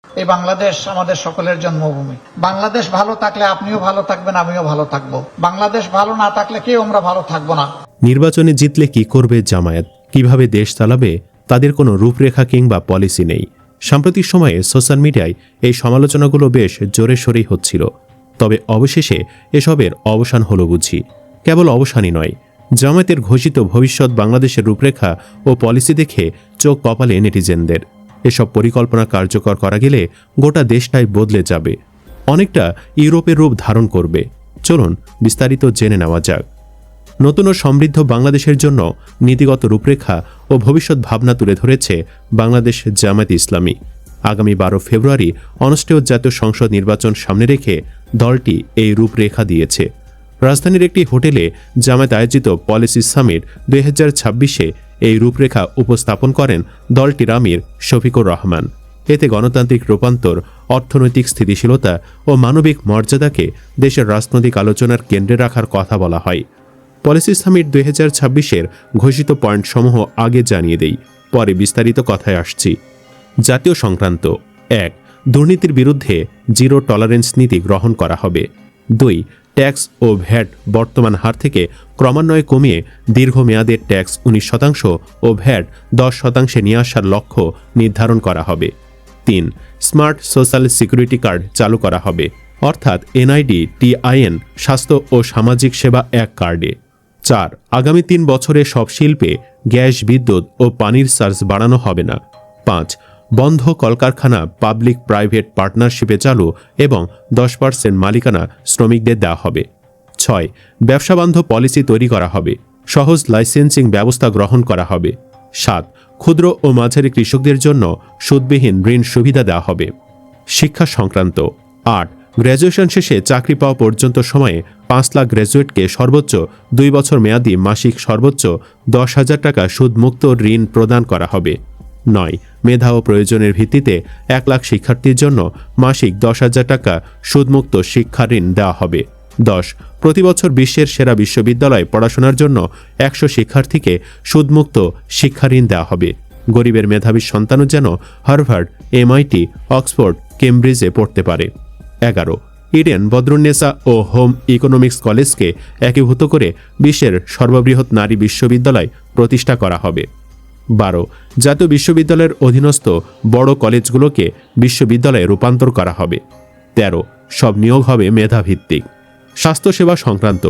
এই বাংলাদেশ আমাদের সকলের জন্মভূমি। বাংলাদেশ ভালো থাকলে আপনিও ভালো থাকবেন, আমিও ভালো থাকবো। বাংলাদেশ ভালো না থাকলে কেউ আমরা ভালো থাকবো না। নির্বাচনে জিতলে কি করবে জামায়াত, কিভাবে দেশ চালাবে, তাদের কোনো রূপরেখা কিংবা পলিসি নেই। সাম্প্রতিক সময়ে সোশ্যাল মিডিয়ায় এই সমালোচনাগুলো বেশ জোরে সোরেই হচ্ছিল। তবে অবশেষে এসবের অবসান হলো বুঝি। কেবল অবসানই নয়, জামায়াতের ঘোষিত ভবিষ্যৎ বাংলাদেশের রূপরেখা ও পলিসি দেখে চোখ কপালে নেটিজেনদের। এসব পরিকল্পনা কার্যকর করা গেলে গোটা দেশটাই বদলে যাবে, অনেকটা ইউরোপের রূপ ধারণ করবে। চলুন বিস্তারিত জেনে নেওয়া যাক। নতুন ও সমৃদ্ধ বাংলাদেশের জন্য নীতিগত রূপরেখা ও ভবিষ্যৎ ভাবনা তুলে ধরেছে বাংলাদেশ জামায়াতে ইসলামী। আগামী 12 ফেব্রুয়ারি অনুষ্ঠেয় জাতীয় সংসদ নির্বাচন সামনে রেখে দলটি এই রূপরেখা দিয়েছে। রাজধানীর একটি হোটেলে জামায়াত আয়োজিত পলিসি সামিট 2026-এ এই রূপরেখা উপস্থাপন করেন দলটির আমির শফিকুর রহমান। এতে গণতান্ত্রিক রূপান্তর, অর্থনৈতিক স্থিতিশীলতা ও মানবিক মর্যাদাকে দেশের রাজনৈতিক আলোচনার কেন্দ্রে রাখার কথা বলা হয়। পলিসি সামিট 2026-এর ঘোষিত পয়েন্টসমূহ আগে জানিয়ে দেই, পরে বিস্তারিত কথায় আসছি। জাতীয় সংক্রান্ত: 1. দুর্নীতির বিরুদ্ধে জিরো টলারেন্স নীতি গ্রহণ করা হবে। 2. ট্যাক্স ও ভ্যাট বর্তমান হার থেকে ক্রমান্বয়ে কমিয়ে দীর্ঘমেয়াদের ট্যাক্স 19% ও ভ্যাট 10% নিয়ে আসার লক্ষ্য নির্ধারণ করা হবে। 3. স্মার্ট সোশ্যাল সিকিউরিটি কার্ড চালু করা হবে, অর্থাৎ এনআইডি, টিআইএন, স্বাস্থ্য ও সামাজিক সেবা এক কার্ডে। 4. আগামী 3 বছরে সব শিল্পে গ্যাস, বিদ্যুৎ ও পানির চার্জ বাড়ানো হবে না। 5. বন্ধ কলকারখানা পাবলিক প্রাইভেট পার্টনারশিপে চালু এবং 10% মালিকানা শ্রমিকদের দেওয়া হবে। 6. ব্যবসাবান্ধব পলিসি তৈরি করা হবে, সহজ লাইসেন্সিং ব্যবস্থা গ্রহণ করা হবে। 7. ক্ষুদ্র ও মাঝারি কৃষকদের জন্য সুদবিহীন ঋণ সুবিধা দেওয়া হবে। শিক্ষা সংক্রান্ত: 8. গ্র্যাজুয়েশন শেষে চাকরি পাওয়া পর্যন্ত সময়ে 5 লাখ গ্র্যাজুয়েটকে সর্বোচ্চ 2 বছর মেয়াদী মাসিক সর্বোচ্চ 10,000 টাকা সুদমুক্ত ঋণ প্রদান করা হবে। 9. মেধা ও প্রয়োজনের ভিত্তিতে 1 লাখ শিক্ষার্থীর জন্য মাসিক 10,000 টাকা সুদমুক্ত শিক্ষা ঋণ দেওয়া হবে। 10. প্রতি বছর বিশ্বের সেরা বিশ্ববিদ্যালয়ে পড়াশোনার জন্য 100 শিক্ষার্থীকে সুদমুক্ত শিক্ষা ঋণ দেওয়া হবে। গরিবের মেধাবী সন্তানও যেন হার্ভার্ড, এমআইটি, অক্সফোর্ড, কেমব্রিজে পড়তে পারে। 11. ইডেন, বদরুন্নেসা ও হোম ইকোনমিক্স কলেজকে একীভূত করে বিশ্বের সর্ববৃহৎ নারী বিশ্ববিদ্যালয় প্রতিষ্ঠা করা হবে। 12. জাতীয় বিশ্ববিদ্যালয়ের অধীনস্থ বড় কলেজগুলোকে বিশ্ববিদ্যালয়ে রূপান্তর করা হবে। 13. সব নিয়োগ হবে মেধাভিত্তিক। স্বাস্থ্যসেবা সংক্রান্ত: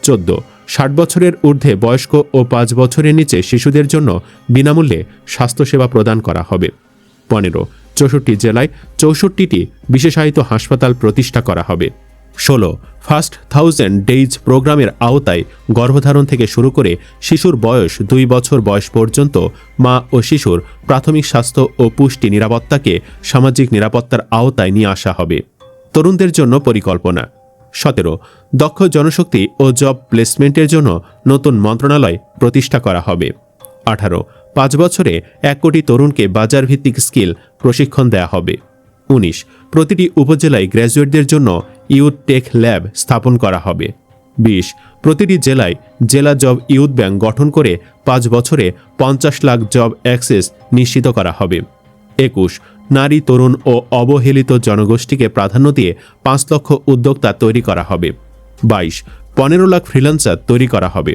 14. 60 বছরের ঊর্ধ্বে বয়স্ক ও 5 বছরের নিচে শিশুদের জন্য বিনামূল্যে স্বাস্থ্যসেবা প্রদান করা হবে। 15. 64 জেলায় 64টি বিশেষায়িত হাসপাতাল প্রতিষ্ঠা করা হবে। 16. ফার্স্ট 1000 ডেইজ প্রোগ্রামের আওতায় গর্ভধারণ থেকে শুরু করে শিশুর বয়স 2 বছর বয়স পর্যন্ত মা ও শিশুর প্রাথমিক স্বাস্থ্য ও পুষ্টি নিরাপত্তাকে সামাজিক নিরাপত্তার আওতায় নিয়ে আসা হবে। তরুণদের জন্য পরিকল্পনা: 17. দক্ষ জনশক্তি ও জব প্লেসমেন্টের জন্য নতুন মন্ত্রণালয় প্রতিষ্ঠা করা হবে। 18. 5 বছরে 1 কোটি তরুণকে বাজারভিত্তিক স্কিল প্রশিক্ষণ দেওয়া হবে। 19. প্রতিটি উপজেলায় গ্র্যাজুয়েটদের জন্য ইউথ টেক ল্যাব স্থাপন করা হবে। 20. প্রতিটি জেলায় জেলা জব ইউথ ব্যাংক গঠন করে 5 বছরে 50 লাখ জব অ্যাক্সেস নিশ্চিত করা হবে। 21. নারী, তরুণ ও অবহেলিত জনগোষ্ঠীকে প্রাধান্য দিয়ে 5 লক্ষ উদ্যোক্তা তৈরি করা হবে। 22. 15 লাখ ফ্রিল্যান্সার তৈরি করা হবে।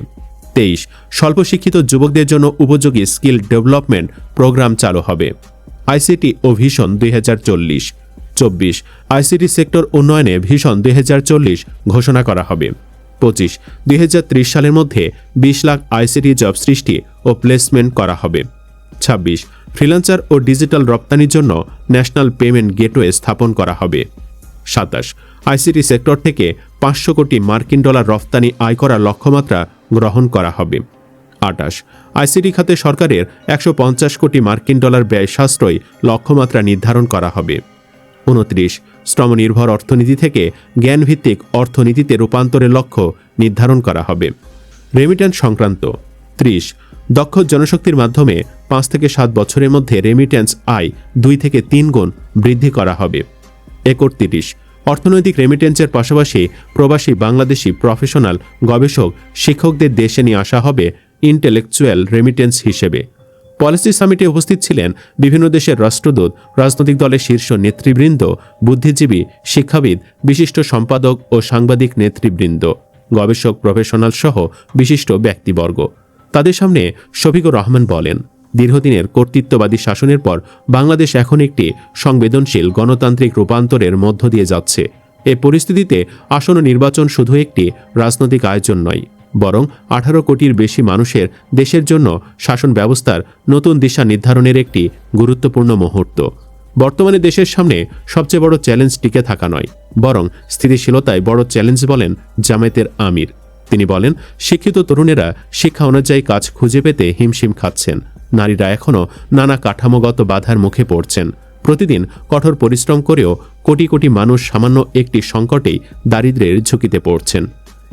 23. স্বল্প শিক্ষিত যুবকদের জন্য উপযোগী স্কিল ডেভেলপমেন্ট প্রোগ্রাম চালু হবে। আইসিটি ও ভিশন 2040। 24. আইসিটি সেক্টর উন্নয়নে ভিশন 2040 ঘোষণা করা হবে। 25. 2030 সালের মধ্যে 20 লাখ আইসিটি জব সৃষ্টি ও প্লেসমেন্ট করা হবে। 26. ফ্রিল্যান্সার ও ডিজিটাল রপ্তানির জন্য ন্যাশনাল পেমেন্ট গেটওয়ে স্থাপন করা হবে। 27. আইসিটি সেক্টর থেকে 500 কোটি মার্কিন ডলার রফতানি আয় করার লক্ষ্যমাত্রা গ্রহণ করা হবে। 28. আইসিটি খাতে সরকারের 150 কোটি মার্কিন ডলার ব্যয় সাশ্রয় লক্ষ্যমাত্রা নির্ধারণ করা হবে। 29. শ্রমনির্ভর অর্থনীতি থেকে জ্ঞানভিত্তিক অর্থনীতিতে রূপান্তরের লক্ষ্য নির্ধারণ করা হবে। রেমিট্যান্স সংক্রান্ত: 30. দক্ষ জনশক্তির মাধ্যমে 5 থেকে 7 বছরের মধ্যে রেমিট্যান্স আয় 2 থেকে 3 গুণ বৃদ্ধি করা হবে। 31. অর্থনৈতিক রেমিটেন্সের পাশাপাশি প্রবাসী বাংলাদেশি প্রফেশনাল, গবেষক, শিক্ষকদের দেশে নিয়ে আসা হবে ইন্টেলেকচুয়াল রেমিটেন্স হিসেবে। পলিসি সামিটে উপস্থিত ছিলেন বিভিন্ন দেশের রাষ্ট্রদূত, রাজনৈতিক দলের শীর্ষ নেতৃবৃন্দ, বুদ্ধিজীবী, শিক্ষাবিদ, বিশিষ্ট সম্পাদক ও সাংবাদিক নেতৃবৃন্দ, গবেষক, প্রফেশনাল সহ বিশিষ্ট ব্যক্তিবর্গ। তাদের সামনে শফিকুর রহমান বলেন, দীর্ঘদিনের কর্তৃত্ববাদী শাসনের পর বাংলাদেশ এখন একটি সংবেদনশীল গণতান্ত্রিক রূপান্তরের মধ্য দিয়ে যাচ্ছে। এই পরিস্থিতিতে আসন্ন নির্বাচন শুধু একটি রাজনৈতিক আয়োজন নয়, বরং 18 কোটির বেশি মানুষের দেশের জন্য শাসন ব্যবস্থার নতুন দিশা নির্ধারণের একটি গুরুত্বপূর্ণ মুহূর্ত। বর্তমানে দেশের সামনে সবচেয়ে বড় চ্যালেঞ্জ টিকে থাকা নয়, বরং স্থিতিশীলতায় বড় চ্যালেঞ্জ বলেন জামায়াতের আমির। তিনি বলেন, শিক্ষিত তরুণেরা শিক্ষা অনুযায়ী কাজ খুঁজে পেতে হিমশিম খাচ্ছেন। নারীরা এখনও নানা কাঠামোগত বাধার মুখে পড়ছেন। প্রতিদিন কঠোর পরিশ্রম করেও কোটি কোটি মানুষ সামান্য একটি সংকটেই দারিদ্র্যের ঝুঁকিতে পড়ছেন।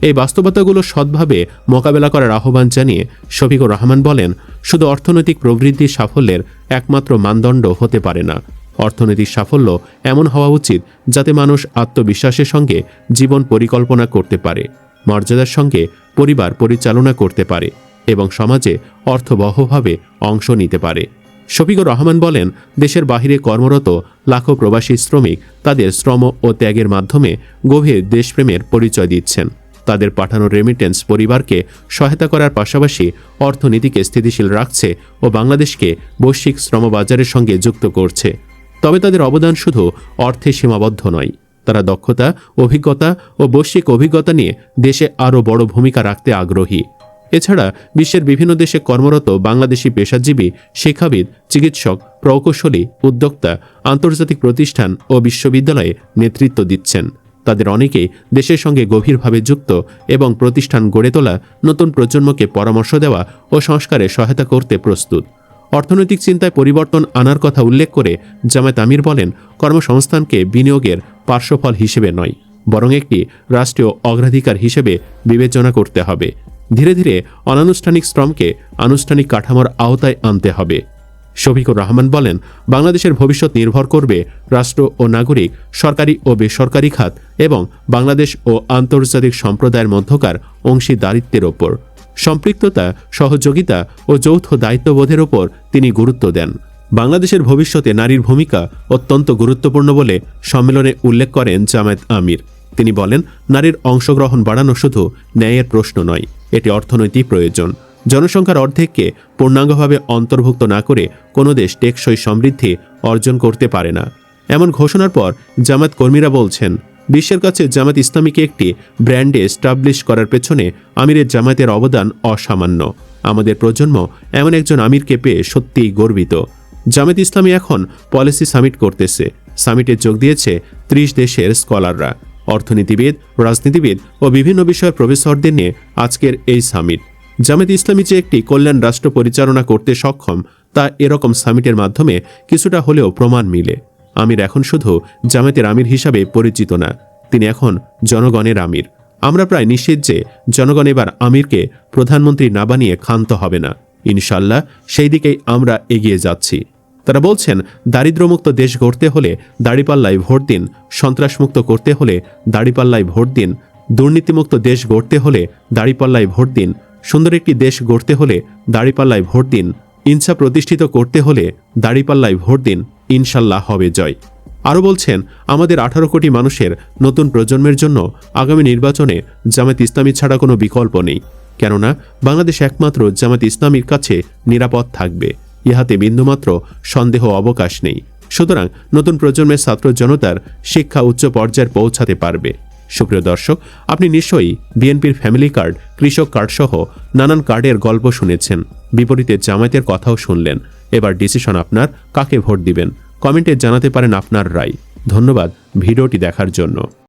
এই বাস্তবতাগুলো সৎভাবে মোকাবেলা করার আহ্বান জানিয়ে শফিকুর রহমান বলেন, শুধু অর্থনৈতিক প্রবৃদ্ধি সাফল্যের একমাত্র মানদণ্ড হতে পারে না। অর্থনৈতিক সাফল্য এমন হওয়া উচিত যাতে মানুষ আত্মবিশ্বাসের সঙ্গে জীবন পরিকল্পনা করতে পারে, মর্যাদার সঙ্গে পরিবার পরিচালনা করতে পারে এবং সমাজে অর্থবহভাবে অংশ নিতে পারে। শফিকুর রহমান বলেন, দেশের বাহিরে কর্মরত লাখো প্রবাসী শ্রমিক তাদের শ্রম ও ত্যাগের মাধ্যমে গভীর দেশপ্রেমের পরিচয় দিচ্ছেন। তাদের পাঠানো রেমিটেন্স পরিবারকে সহায়তা করার পাশাপাশি অর্থনীতিকে স্থিতিশীল রাখছে ও বাংলাদেশকে বৈশ্বিক শ্রমবাজারের সঙ্গে যুক্ত করছে। তবে তাদের অবদান শুধু অর্থে সীমাবদ্ধ নয়। তারা দক্ষতা, অভিজ্ঞতা ও বৈশ্বিক অভিজ্ঞতা নিয়ে দেশে আরও বড় ভূমিকা রাখতে আগ্রহী। এছাড়া বিশ্বের বিভিন্ন দেশে কর্মরত বাংলাদেশি পেশাজীবী, শিক্ষাবিদ, চিকিৎসক, প্রকৌশলী, উদ্যোক্তা আন্তর্জাতিক প্রতিষ্ঠান ও বিশ্ববিদ্যালয়ে নেতৃত্ব দিচ্ছেন। তাদের অনেকেই দেশের সঙ্গে গভীরভাবে যুক্ত এবং প্রতিষ্ঠান গড়ে তোলা, নতুন প্রজন্মকে পরামর্শ দেওয়া ও সংস্কারে সহায়তা করতে প্রস্তুত। অর্থনৈতিক চিন্তায় পরিবর্তন আনার কথা উল্লেখ করে জামায়াত আমির বলেন, কর্মসংস্থানকে বিনিয়োগের পার্শ্বফল হিসেবে নয়, বরং একটি রাষ্ট্রীয় অগ্রাধিকার হিসেবে বিবেচনা করতে হবে। ধীরে ধীরে অনানুষ্ঠানিক শ্রমকে আনুষ্ঠানিক কাঠামোর আওতায় আনতে হবে। শফিকুর রহমান বলেন, বাংলাদেশের ভবিষ্যৎ নির্ভর করবে রাষ্ট্র ও নাগরিক, সরকারি ও বেসরকারি খাত এবং বাংলাদেশ ও আন্তর্জাতিক সম্প্রদায়ের মধ্যকার অংশীদারিত্বের ওপর। সম্পৃক্ততা, সহযোগিতা ও যৌথ দায়িত্ববোধের ওপর তিনি গুরুত্ব দেন। বাংলাদেশের ভবিষ্যতে নারীর ভূমিকা অত্যন্ত গুরুত্বপূর্ণ বলে সম্মেলনে উল্লেখ করেন জামায়াত আমির। তিনি বলেন, নারীর অংশগ্রহণ বাড়ানো শুধু ন্যায়ের প্রশ্ন নয়, এটি অর্থনৈতিক প্রয়োজন। জনসংখ্যার অর্ধেককে পূর্ণাঙ্গভাবে অন্তর্ভুক্ত না করে কোনো দেশ টেকসই সমৃদ্ধি অর্জন করতে পারে না। এমন ঘোষণার পর জামায়াত কর্মীরা বলছেন, বিশ্বের কাছে জামায়াত ইসলামীকে একটি ব্র্যান্ডে এস্টাবলিশ করার পেছনে আমিরের জামায়াতের অবদান অসামান্য। আমাদের প্রজন্ম এমন একজন আমিরকে পেয়ে সত্যিই গর্বিত। জামায়াত ইসলামী এখন পলিসি সামিট করতেছে। সামিটে যোগ দিয়েছে 30 দেশের স্কলাররা, অর্থনীতিবিদ, রাজনীতিবিদ ও বিভিন্ন বিষয়ের প্রফেসরদের নিয়ে আজকের এই সামিট। জামায়াত ইসলামী যে একটি কল্যাণ রাষ্ট্র পরিচালনা করতে সক্ষম, তা এরকম সামিটের মাধ্যমে কিছুটা হলেও প্রমাণ মিলে। আমির এখন শুধু জামায়াতের আমির হিসাবে পরিচিত না, তিনি এখন জনগণের আমির। আমরা প্রায় নিশ্চিত যে জনগণ এবার আমিরকে প্রধানমন্ত্রী না বানিয়ে ক্ষান্ত হবে না। ইনশাল্লাহ সেই দিকেই আমরা এগিয়ে যাচ্ছি। তারা বলছেন, দারিদ্র্যমুক্ত দেশ গড়তে হলে দাড়িপাল্লায় ভোট দিন, সন্ত্রাসমুক্ত করতে হলে দাড়িপাল্লায় ভোট দিন, দুর্নীতিমুক্ত দেশ গড়তে হলে দাড়িপাল্লায় ভোট দিন, সুন্দর একটি দেশ গড়তে হলে দাড়িপাল্লায় ভোট দিন, ইনসাফ প্রতিষ্ঠিত করতে হলে দাড়িপাল্লায় ভোট দিন, ইনশাল্লাহ হবে জয়। আরও বলছেন, আমাদের 18 কোটি মানুষের নতুন প্রজন্মের জন্য আগামী নির্বাচনে জামায়াত ইসলামী ছাড়া কোনো বিকল্প নেই, কেননা বাংলাদেশ একমাত্র জামায়াত ইসলামীর কাছে নিরাপদ থাকবে। ইহাতে বিন্দুমাত্র সন্দেহ অবকাশ নেই। সুতরাং নতুন প্রজন্মের ছাত্র জনতার শিক্ষা উচ্চ পর্যায়ে পৌঁছাতে পারবে। সুপ্রিয় দর্শক, আপনি নিশ্চয়ই বিএনপির ফ্যামিলি কার্ড, কৃষক কার্ড সহ নানান কার্ডের গল্প শুনেছেন। বিপরীতে জামায়াতের কথাও শুনলেন। এবার ডিসিশন আপনার, কাকে ভোট দিবেন। কমেন্টে জানাতে পারেন আপনার রায়। ধন্যবাদ ভিডিওটি দেখার জন্য।